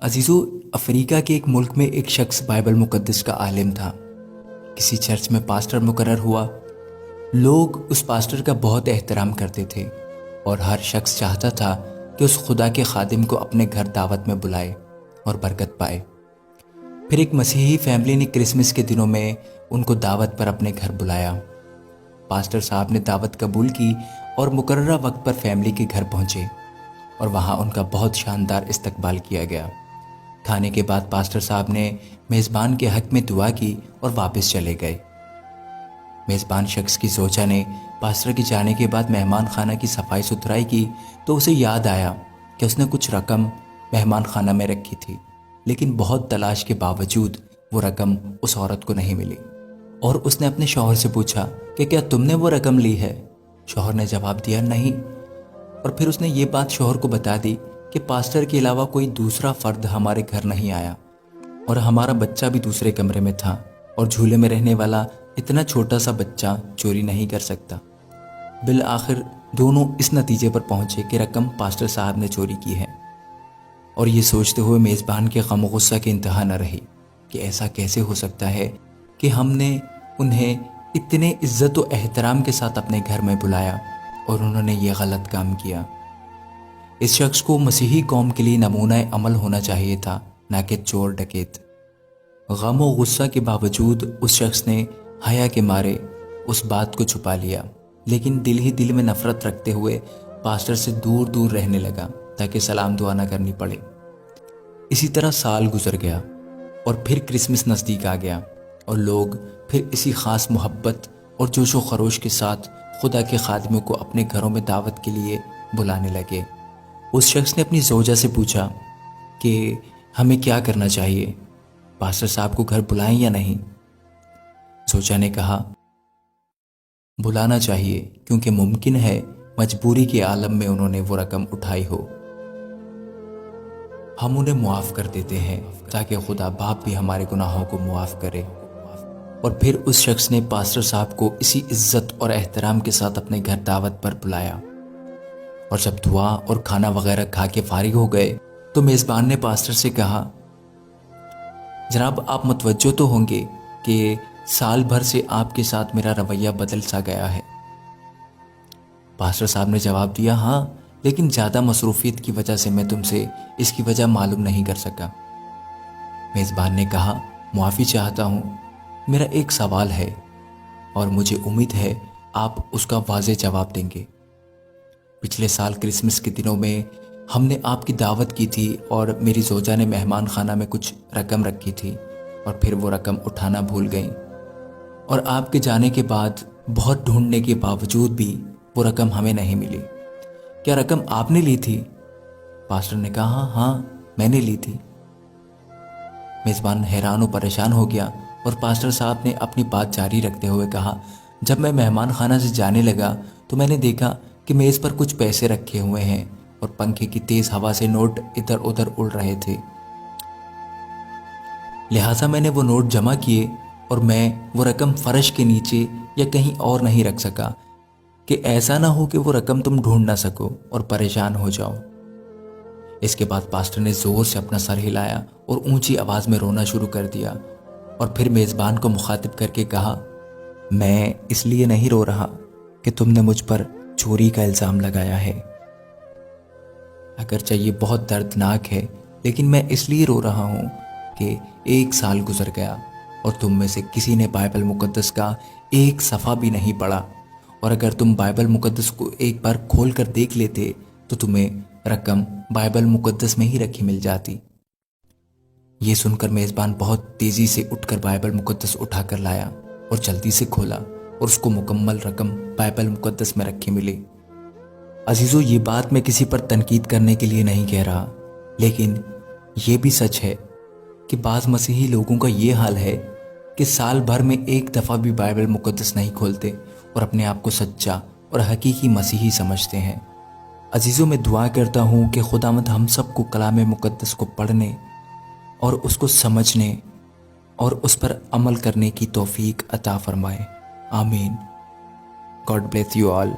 عزیزو، افریقہ کے ایک ملک میں ایک شخص بائبل مقدس کا عالم تھا۔ کسی چرچ میں پاسٹر مقرر ہوا۔ لوگ اس پاسٹر کا بہت احترام کرتے تھے اور ہر شخص چاہتا تھا کہ اس خدا کے خادم کو اپنے گھر دعوت میں بلائے اور برکت پائے۔ پھر ایک مسیحی فیملی نے کرسمس کے دنوں میں ان کو دعوت پر اپنے گھر بلایا۔ پاسٹر صاحب نے دعوت قبول کی اور مقررہ وقت پر فیملی کے گھر پہنچے اور وہاں ان کا بہت شاندار استقبال کیا گیا۔ کھانے کے بعد پاسٹر صاحب نے میزبان کے حق میں دعا کی اور واپس چلے گئے۔ میزبان شخص کی زوجہ نے پاسٹر کے جانے کے بعد مہمان خانہ کی صفائی ستھرائی کی تو اسے یاد آیا کہ اس نے کچھ رقم مہمان خانہ میں رکھی تھی، لیکن بہت تلاش کے باوجود وہ رقم اس عورت کو نہیں ملی، اور اس نے اپنے شوہر سے پوچھا کہ کیا تم نے وہ رقم لی ہے؟ شوہر نے جواب دیا نہیں، اور پھر اس نے یہ بات شوہر کو بتا دی کہ پاسٹر کے علاوہ کوئی دوسرا فرد ہمارے گھر نہیں آیا اور ہمارا بچہ بھی دوسرے کمرے میں تھا، اور جھولے میں رہنے والا اتنا چھوٹا سا بچہ چوری نہیں کر سکتا۔ بالآخر دونوں اس نتیجے پر پہنچے کہ رقم پاسٹر صاحب نے چوری کی ہے، اور یہ سوچتے ہوئے میزبان کے غم و غصہ کی انتہا نہ رہی کہ ایسا کیسے ہو سکتا ہے کہ ہم نے انہیں اتنے عزت و احترام کے ساتھ اپنے گھر میں بلایا اور انہوں نے یہ غلط کام کیا۔ اس شخص کو مسیحی قوم کے لیے نمونہ عمل ہونا چاہیے تھا، نہ کہ چور ڈکیت۔ غم و غصہ کے باوجود اس شخص نے حیا کے مارے اس بات کو چھپا لیا، لیکن دل ہی دل میں نفرت رکھتے ہوئے پاسٹر سے دور دور رہنے لگا تاکہ سلام دعا نہ کرنی پڑے۔ اسی طرح سال گزر گیا اور پھر کرسمس نزدیک آ گیا، اور لوگ پھر اسی خاص محبت اور جوش و خروش کے ساتھ خدا کے خادموں کو اپنے گھروں میں دعوت کے لیے بلانے لگے۔ اس شخص نے اپنی زوجہ سے پوچھا کہ ہمیں کیا کرنا چاہیے، پاسٹر صاحب کو گھر بلائیں یا نہیں؟ زوجہ نے کہا بلانا چاہیے، کیونکہ ممکن ہے مجبوری کے عالم میں انہوں نے وہ رقم اٹھائی ہو۔ ہم انہیں معاف کر دیتے ہیں تاکہ خدا باپ بھی ہمارے گناہوں کو معاف کرے۔ اور پھر اس شخص نے پاسٹر صاحب کو اسی عزت اور احترام کے ساتھ اپنے گھر دعوت پر بلایا، اور جب دعا اور کھانا وغیرہ کھا کے فارغ ہو گئے تو میزبان نے پاسٹر سے کہا جناب، آپ متوجہ تو ہوں گے کہ سال بھر سے آپ کے ساتھ میرا رویہ بدل سا گیا ہے۔ پاسٹر صاحب نے جواب دیا ہاں، لیکن زیادہ مصروفیت کی وجہ سے میں تم سے اس کی وجہ معلوم نہیں کر سکا۔ میزبان نے کہا معافی چاہتا ہوں، میرا ایک سوال ہے اور مجھے امید ہے آپ اس کا واضح جواب دیں گے۔ پچھلے سال کرسمس کے دنوں میں ہم نے آپ کی دعوت کی تھی اور میری زوجہ نے مہمان خانہ میں کچھ رقم رکھی تھی اور پھر وہ رقم اٹھانا بھول گئیں، اور آپ کے جانے کے بعد بہت ڈھونڈنے کے باوجود بھی وہ رقم ہمیں نہیں ملی۔ کیا رقم آپ نے لی تھی؟ پاسٹر نے کہا ہاں میں نے لی تھی۔ میزبان حیران و پریشان ہو گیا اور پاسٹر صاحب نے اپنی بات جاری رکھتے ہوئے کہا جب میں مہمان خانہ سے جانے لگا تو میں نے دیکھا کہ میز پر کچھ پیسے رکھے ہوئے ہیں اور پنکھے کی تیز ہوا سے نوٹ ادھر ادھر اڑ رہے تھے، لہٰذا میں نے وہ نوٹ جمع کیے اور میں وہ رقم فرش کے نیچے یا کہیں اور نہیں رکھ سکا کہ ایسا نہ ہو کہ وہ رقم تم ڈھونڈ نہ سکو اور پریشان ہو جاؤ۔ اس کے بعد پاسٹر نے زور سے اپنا سر ہلایا اور اونچی آواز میں رونا شروع کر دیا، اور پھر میزبان کو مخاطب کر کے کہا میں اس لیے نہیں رو رہا کہ تم نے مجھ پر چوری کا الزام لگایا ہے، اگرچہ یہ بہت دردناک ہے، لیکن میں اس لیے رو رہا ہوں کہ ایک سال گزر گیا اور تم میں سے کسی نے بائبل مقدس کا ایک صفحہ بھی نہیں پڑھا، اور اگر تم بائبل مقدس کو ایک بار کھول کر دیکھ لیتے تو تمہیں رقم بائبل مقدس میں ہی رکھی مل جاتی۔ یہ سن کر میزبان بہت تیزی سے اٹھ کر بائبل مقدس اٹھا کر لایا اور جلدی سے کھولا، اور اس کو مکمل رقم بائبل مقدس میں رکھی ملی۔ عزیزو، یہ بات میں کسی پر تنقید کرنے کے لیے نہیں کہہ رہا، لیکن یہ بھی سچ ہے کہ بعض مسیحی لوگوں کا یہ حال ہے کہ سال بھر میں ایک دفعہ بھی بائبل مقدس نہیں کھولتے اور اپنے آپ کو سچا اور حقیقی مسیحی سمجھتے ہیں۔ عزیزو، میں دعا کرتا ہوں کہ خداوند ہم سب کو کلام مقدس کو پڑھنے اور اس کو سمجھنے اور اس پر عمل کرنے کی توفیق عطا فرمائے۔ آمین۔ God bless you all.